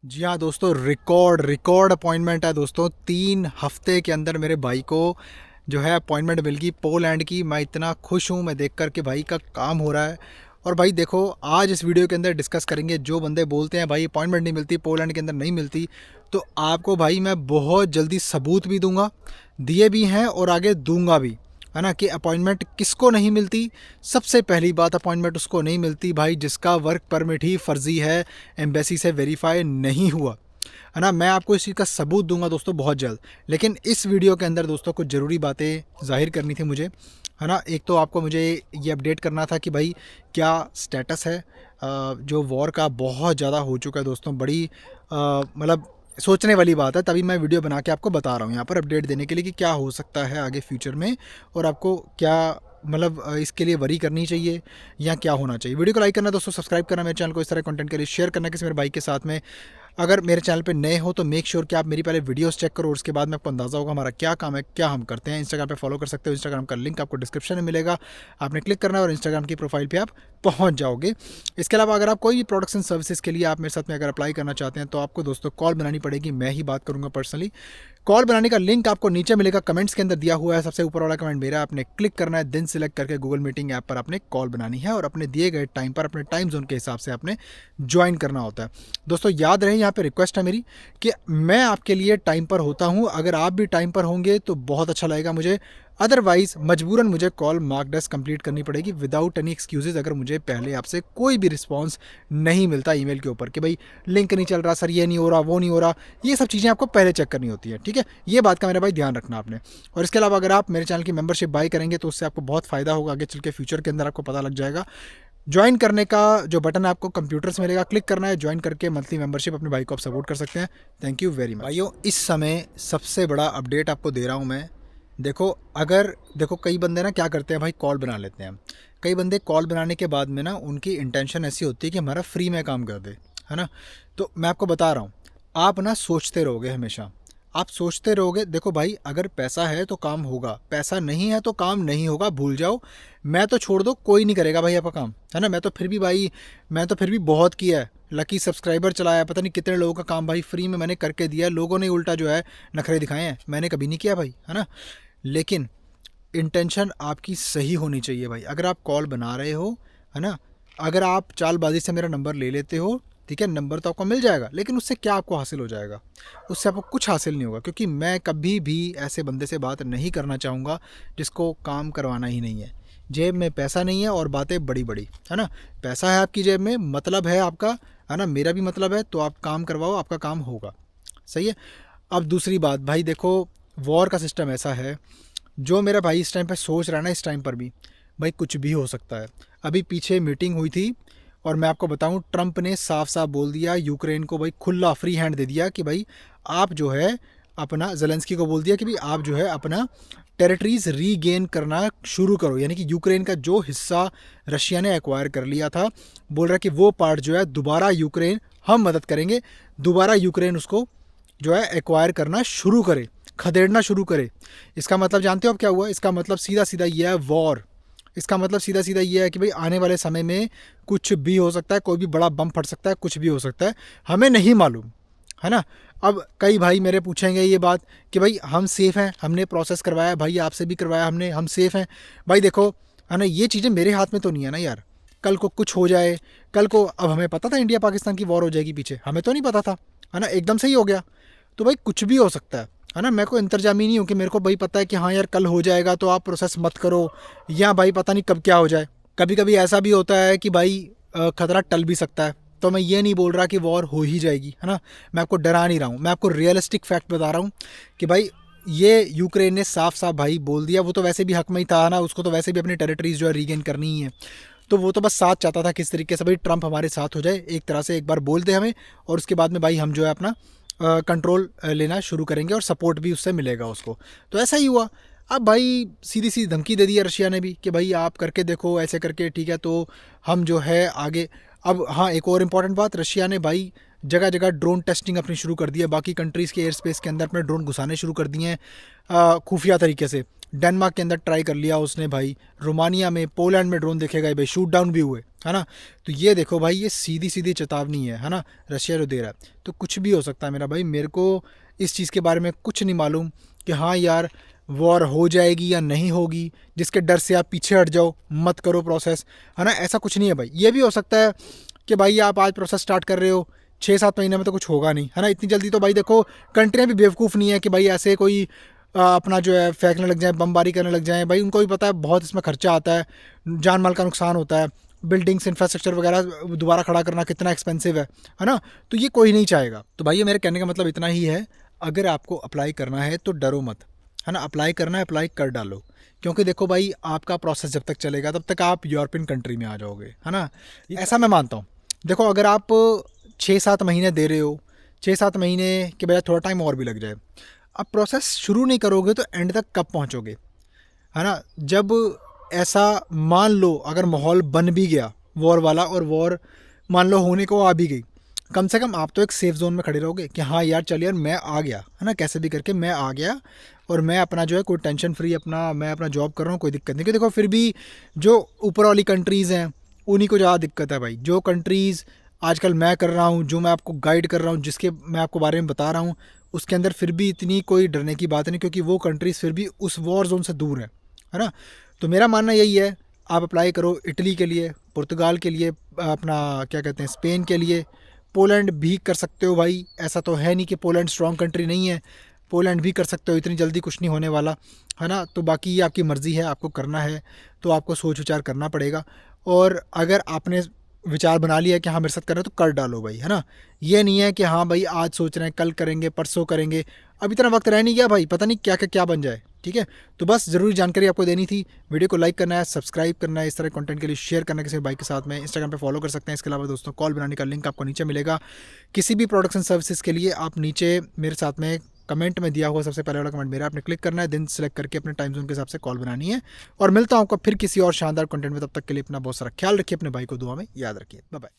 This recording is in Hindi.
जी हाँ दोस्तों, रिकॉर्ड अपॉइंटमेंट है दोस्तों। 3 हफ्ते के अंदर मेरे भाई को जो है अपॉइंटमेंट मिल गई पोलैंड की। मैं इतना खुश हूँ मैं देख कर के भाई का काम हो रहा है। और भाई देखो, आज इस वीडियो के अंदर डिस्कस करेंगे। जो बंदे बोलते हैं भाई अपॉइंटमेंट नहीं मिलती, पोलैंड के अंदर नहीं मिलती, तो आपको भाई मैं बहुत जल्दी सबूत भी दूंगा, दिए भी हैं और आगे दूंगा भी, है ना, कि अपॉइंटमेंट किसको नहीं मिलती। सबसे पहली बात, अपॉइंटमेंट उसको नहीं मिलती भाई जिसका वर्क परमिट ही फर्जी है, एम्बेसी से वेरीफाई नहीं हुआ, है ना। मैं आपको इस चीज़ का सबूत दूंगा दोस्तों बहुत जल्द। लेकिन इस वीडियो के अंदर दोस्तों कुछ ज़रूरी बातें जाहिर करनी थी मुझे, है ना। एक तो आपको मुझे ये अपडेट करना था कि भाई क्या स्टेटस है। जो वॉर का बहुत ज़्यादा हो चुका है दोस्तों, बड़ी मतलब सोचने वाली बात है। तभी मैं वीडियो बना के आपको बता रहा हूँ यहाँ पर अपडेट देने के लिए कि क्या हो सकता है आगे फ्यूचर में, और आपको क्या मतलब इसके लिए वरी करनी चाहिए या क्या होना चाहिए। वीडियो को लाइक करना दोस्तों, सब्सक्राइब करना मेरे चैनल को इस तरह कंटेंट के लिए, शेयर करना किसी मेरे भाई के साथ में। अगर मेरे चैनल पे नए हो तो मेक श्योर कि आप मेरी पहले वीडियोस चेक करो और उसके बाद में आपको अंदाज़ा होगा हमारा क्या काम है, क्या हम करते हैं। इंस्टाग्राम पे फॉलो कर सकते हो, इंस्टाग्राम का लिंक आपको डिस्क्रिप्शन में मिलेगा। आपने क्लिक करना है और इंस्टाग्राम की प्रोफाइल पे आप पहुंच जाओगे। इसके अलावा अगर आप कोई भी प्रोडक्ट्स एंड सर्विसेज के लिए आप मेरे साथ में अगर अप्लाई करना चाहते हैं तो आपको दोस्तों कॉल बनानी पड़ेगी, मैं ही बात करूंगा पर्सनली। कॉल बनाने का लिंक आपको नीचे मिलेगा, कमेंट्स के अंदर दिया हुआ है। सबसे ऊपर वाला कमेंट मेरा, आपने क्लिक करना है, दिन सिलेक्ट करके गूगल मीटिंग ऐप पर आपने कॉल बनानी है और अपने दिए गए टाइम पर, अपने टाइम जोन के हिसाब से आपने ज्वाइन करना होता है। दोस्तों याद रहे, यहाँ पे रिक्वेस्ट है मेरी कि मैं आपके लिए टाइम पर होता हूँ। अगर आप भी टाइम पर होंगे तो बहुत अच्छा लगेगा मुझे। अदरवाइज मजबूरन मुझे कॉल मार्क टेस्ट कंप्लीट करनी पड़ेगी विदाउट एनी एक्सक्यूजेज, अगर मुझे पहले आपसे कोई भी रिस्पॉन्स नहीं मिलता ईमेल के ऊपर कि भाई लिंक नहीं चल रहा सर, ये नहीं हो रहा, वो नहीं हो रहा। ये सब चीज़ें आपको पहले चेक करनी होती है, ठीक है। ये बात का मेरा भाई ध्यान रखना आपने। और इसके अलावा अगर आप मेरे चैनल की मेंबरशिप बाय करेंगे तो उससे आपको बहुत फ़ायदा होगा, आगे चल के फ्यूचर के अंदर आपको पता लग जाएगा। ज्वाइन करने का जो बटन है आपको कंप्यूटर से मिलेगा, क्लिक करना है, ज्वाइन करके मंथली मेंबरशिप अपने भाई को आप सपोर्ट कर सकते हैं। थैंक यू वेरी मच भाइयों। इस समय सबसे बड़ा अपडेट आपको दे रहा हूँ मैं। देखो, अगर देखो कई बंदे ना क्या करते हैं भाई, कॉल बना लेते हैं। कई बंदे कॉल बनाने के बाद में ना उनकी इंटेंशन ऐसी होती है कि हमारा फ्री में काम कर दे, है ना। तो मैं आपको बता रहा हूँ, आप ना सोचते रहोगे हमेशा, आप सोचते रहोगे। देखो भाई, अगर पैसा है तो काम होगा, पैसा नहीं है तो काम नहीं होगा, भूल जाओ। मैं तो छोड़ दो, कोई नहीं करेगा भाई आपका काम, है ना। मैं तो फिर भी भाई, मैं तो फिर भी बहुत किया है, लकी सब्सक्राइबर चलाया, पता नहीं कितने लोगों का काम भाई फ्री में मैंने करके दिया। लोगों ने उल्टा जो है नखरे दिखाए हैं, मैंने कभी नहीं किया भाई, है ना। लेकिन इंटेंशन आपकी सही होनी चाहिए भाई। अगर आप कॉल बना रहे हो, है ना, अगर आप चालबाजी से मेरा नंबर ले लेते हो, ठीक है, नंबर तो आपको मिल जाएगा, लेकिन उससे क्या आपको हासिल हो जाएगा? उससे आपको कुछ हासिल नहीं होगा, क्योंकि मैं कभी भी ऐसे बंदे से बात नहीं करना चाहूँगा जिसको काम करवाना ही नहीं है। जेब में पैसा नहीं है और बातें बड़ी बड़ी, है ना। पैसा है आपकी जेब में, मतलब है आपका, है ना, मेरा भी मतलब है, तो आप काम करवाओ, आपका काम होगा। सही है। अब दूसरी बात भाई, देखो वॉर का सिस्टम ऐसा है, जो मेरा भाई इस टाइम पे सोच रहा है ना, इस टाइम पर भी भाई कुछ भी हो सकता है। अभी पीछे मीटिंग हुई थी और मैं आपको बताऊं, ट्रंप ने साफ साफ बोल दिया यूक्रेन को भाई, खुला फ्री हैंड दे दिया कि भाई आप जो है अपना, जेलेंस्की को बोल दिया कि भाई आप जो है अपना टेरिटरीज रीगेन करना शुरू करो। यानी कि यूक्रेन का जो हिस्सा रशिया ने एक्वायर कर लिया था, बोल रहा कि वो पार्ट जो है दोबारा यूक्रेन, हम मदद करेंगे, दोबारा यूक्रेन उसको जो है एक्वायर करना शुरू करे, खदेड़ना शुरू करे। इसका मतलब जानते हो आप क्या हुआ? इसका मतलब सीधा सीधा ये है वॉर। इसका मतलब सीधा सीधा ये है कि भाई आने वाले समय में कुछ भी हो सकता है, कोई भी बड़ा बम फट सकता है, कुछ भी हो सकता है, हमें नहीं मालूम, है ना। अब कई भाई मेरे पूछेंगे ये बात कि भाई हम सेफ़ हैं, हमने प्रोसेस करवाया भाई, आपसे भी करवाया हमने, हम सेफ़ हैं। भाई देखो, है ना, ये चीज़ें मेरे हाथ में तो नहीं है ना यार। कल को कुछ हो जाए, कल को, अब हमें पता था इंडिया पाकिस्तान की वॉर हो जाएगी पीछे, हमें तो नहीं पता था, है ना, एकदम से ही हो गया। तो भाई कुछ भी हो सकता है ना। मैं को इंतजामी नहीं हूँ कि मेरे को भाई पता है कि हाँ यार कल हो जाएगा तो आप प्रोसेस मत करो, या भाई पता नहीं कब क्या हो जाए। कभी कभी ऐसा भी होता है कि भाई खतरा टल भी सकता है। तो मैं ये नहीं बोल रहा कि वॉर हो ही जाएगी, है ना। मैं आपको डरा नहीं रहा हूँ, मैं आपको रियलिस्टिक फैक्ट बता रहा हूँ कि भाई ये यूक्रेन ने साफ साफ भाई बोल दिया। वो तो वैसे भी हक में ही था ना, उसको तो वैसे भी अपनी टेरिटरीज जो है रीगेन करनी ही है। तो वो तो बस साथ चाहता था किस तरीके से भाई ट्रंप हमारे साथ हो जाए, एक तरह से एक बार बोल दे हमें, और उसके बाद में भाई हम जो है अपना कंट्रोल लेना शुरू करेंगे और सपोर्ट भी उससे मिलेगा उसको। तो ऐसा ही हुआ। अब भाई सीधी सीधी धमकी दे दी है रशिया ने भी कि भाई आप करके देखो ऐसे करके, ठीक है, तो हम जो है आगे। अब हाँ, एक और इम्पॉर्टेंट बात, रशिया ने भाई जगह जगह ड्रोन टेस्टिंग अपनी शुरू कर दी है, बाकी कंट्रीज़ के एयर स्पेस के अंदर अपने ड्रोन घुसाने शुरू कर दिए हैं खुफिया तरीके से। डेनमार्क के अंदर ट्राई कर लिया उसने भाई, रोमानिया में, पोलैंड में ड्रोन देखे गए भाई, शूट डाउन भी हुए, है ना। तो ये देखो भाई, ये सीधी सीधी चेतावनी है ना, रशिया जो दे रहा है। तो कुछ भी हो सकता है मेरा भाई, मेरे को इस चीज़ के बारे में कुछ नहीं मालूम कि हाँ यार वॉर हो जाएगी या नहीं होगी, जिसके डर से आप पीछे हट जाओ, मत करो प्रोसेस, है ना। ऐसा कुछ नहीं है भाई। ये भी हो सकता है कि भाई आप आज प्रोसेस स्टार्ट कर रहे हो, 6-7 महीने में तो कुछ होगा नहीं, है ना। इतनी जल्दी तो भाई देखो कंट्रियाँ भी बेवकूफ़ नहीं है कि भाई ऐसे कोई अपना जो है फेंकने लग जाए, बमबारी करने लग जाए। भाई उनको भी पता है बहुत इसमें खर्चा आता है, जान माल का नुकसान होता है, बिल्डिंग्स इंफ्रास्ट्रक्चर वगैरह दोबारा खड़ा करना कितना एक्सपेंसिव है ना। तो ये कोई नहीं चाहेगा। तो भाई ये मेरे कहने का मतलब इतना ही है, अगर आपको अप्लाई करना है तो डरो मत, है ना। अप्लाई करना है, अप्लाई कर डालो, क्योंकि देखो भाई आपका प्रोसेस जब तक चलेगा तब तक आप यूरोपियन कंट्री में आ जाओगे, है ना। ऐसा मैं मानता हूँ। देखो अगर आप 6-7 महीने दे रहे हो, 6-7 महीने के बजाय थोड़ा टाइम और भी लग जाए, अब प्रोसेस शुरू नहीं करोगे तो एंड तक कब पहुँचोगे, है ना। जब ऐसा मान लो अगर माहौल बन भी गया वॉर वाला, और वॉर मान लो होने को आ भी गई, कम से कम आप तो एक सेफ जोन में खड़े रहोगे कि हाँ यार चल यार मैं आ गया, है ना, कैसे भी करके मैं आ गया, और मैं अपना जो है कोई टेंशन फ्री अपना मैं अपना जॉब कर रहा हूँ, कोई दिक्कत नहीं। क्योंकि देखो फिर भी जो ऊपर वाली कंट्रीज़ हैं उन्हीं को ज़्यादा दिक्कत है भाई। जो कंट्रीज़ आजकल मैं कर रहा हूँ, जो मैं आपको गाइड कर रहा हूँ, जिसके मैं आपको बारे में बता रहा हूँ, उसके अंदर फिर भी इतनी कोई डरने की बात नहीं, क्योंकि वो कंट्रीज़ फिर भी उस वॉर जोन से दूर है ना। तो मेरा मानना यही है, आप अप्लाई करो इटली के लिए, पुर्तगाल के लिए, अपना क्या कहते हैं स्पेन के लिए, पोलैंड भी कर सकते हो भाई। ऐसा तो है नहीं कि पोलैंड स्ट्रॉन्ग कंट्री नहीं है, पोलैंड भी कर सकते हो, इतनी जल्दी कुछ नहीं होने वाला, है ना। तो बाकी ये आपकी मर्ज़ी है, आपको करना है तो आपको सोच विचार करना पड़ेगा। और अगर आपने विचार बना लिया कि हाँ मेरे साथ करना है तो कर डालो भाई, है ना। ये नहीं है कि हाँ भाई आज सोच रहे हैं कल करेंगे परसों करेंगे, अब इतना वक्त रह नहीं गया भाई, पता नहीं क्या क्या क्या बन जाए। ठीक है, तो बस ज़रूरी जानकारी आपको देनी थी। वीडियो को लाइक करना है, सब्सक्राइब करना है, इस तरह कंटेंट के लिए शेयर करना है किसी भाई के साथ में। इंस्टाग्राम पे फॉलो कर सकते हैं। इसके अलावा दोस्तों कॉल बनाने का लिंक आपको नीचे मिलेगा। किसी भी प्रोडक्शन सर्विसेज के लिए आप नीचे मेरे साथ में कमेंट में दिया हुआ सबसे पहले वाला कमेंट मेरा आपने क्लिक करना है, दिन सेलेक्ट करके अपने टाइम जोन के हिसाब से कॉल बनानी है। और मिलता हूँ आपको फिर किसी और शानदार कंटेंट में, तब तक के लिए अपना बहुत सारा ख्याल रखिए, अपने भाई को दुआ में याद रखिए। Bye bye.